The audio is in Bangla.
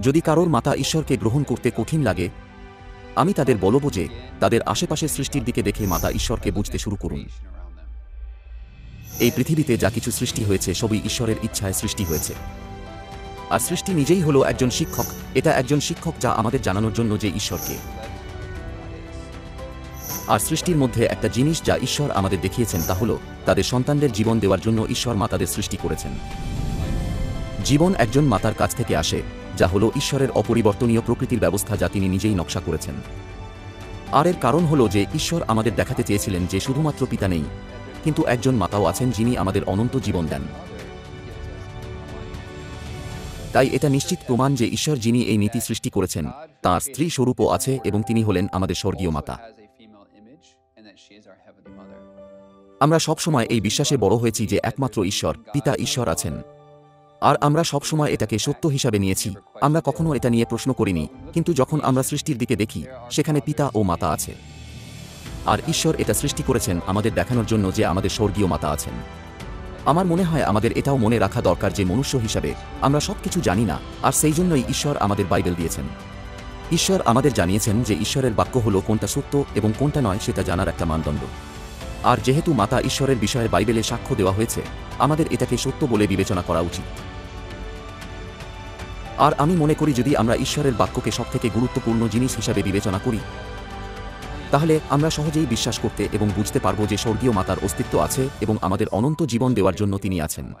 যদি কারোর মাতা ঈশ্বরকে গ্রহণ করতে কঠিন লাগে, আমি তাদের বলব যে তাদের আশেপাশের সৃষ্টির দিকে দেখে মাতা ঈশ্বরকে বুঝতে শুরু করুন। এই পৃথিবীতে যা কিছু সৃষ্টি হয়েছে সবই ঈশ্বরের ইচ্ছায় সৃষ্টি হয়েছে। আর সৃষ্টি নিজেই হলো একজন শিক্ষক। এটা একজন শিক্ষক যা আমাদের জানানোর জন্য যে ঈশ্বরকে। আর সৃষ্টির মধ্যে একটা জিনিস যা ঈশ্বর আমাদের দেখিয়েছেন তা হলো তাদের সন্তানদের জীবন দেওয়ার জন্য ঈশ্বর মাতাদের সৃষ্টি করেছেন। জীবন একজন মাতার কাছ থেকে আসে, যা হলো ঈশ্বরের অপরিবর্তনীয় প্রকৃতির ব্যবস্থা যা তিনি নিজেই নকশা করেছেন। আর এর কারণ হলো যে ঈশ্বর আমাদের দেখাতে চেয়েছিলেন যে শুধুমাত্র পিতা নেই, কিন্তু একজন মাতাও আছেন যিনি আমাদের অনন্ত জীবন দেন। তাই এটা নিশ্চিত প্রমাণ যে ঈশ্বর যিনি এই নীতি সৃষ্টি করেছেন তাঁর স্ত্রী স্বরূপও আছে এবং তিনি হলেন আমাদের স্বর্গীয় মাতা। আমরা সবসময় এই বিশ্বাসে বড় হয়েছি যে একমাত্র ঈশ্বর, পিতা ঈশ্বর আছেন। আর আমরা সবসময় এটাকে সত্য হিসাবে নিয়েছি। আমরা কখনো এটা নিয়ে প্রশ্ন করিনি, কিন্তু যখন আমরা সৃষ্টির দিকে দেখি সেখানে পিতা ও মাতা আছে। আর ঈশ্বর এটা সৃষ্টি করেছেন আমাদের দেখানোর জন্য যে আমাদের স্বর্গীয় মাতা আছেন। আমার মনে হয় আমাদের এটাও মনে রাখা দরকার যে মনুষ্য হিসাবে আমরা সবকিছু জানি না, আর সেই জন্যই ঈশ্বর আমাদের বাইবেল দিয়েছেন। ঈশ্বর আমাদের জানিয়েছেন যে ঈশ্বরের বাক্য হলো কোনটা সত্য এবং কোনটা নয় সেটা জানার একটা মানদণ্ড। আর যেহেতু মাতা ঈশ্বরের বিষয়ে বাইবেলে সাক্ষ্য দেওয়া হয়েছে, আমাদের এটাকে সত্য বলে বিবেচনা করা উচিত। আর আমি মনে করি যদি আমরা ঈশ্বরের বাক্যকে সবথেকে গুরুত্বপূর্ণ জিনিস হিসাবে বিবেচনা করি, তাহলে আমরা সহজেই বিশ্বাস করতে এবং বুঝতে পারব যে স্বর্গীয় মাতার অস্তিত্ব আছে এবং আমাদের অনন্ত জীবন দেওয়ার জন্য তিনি আছেন।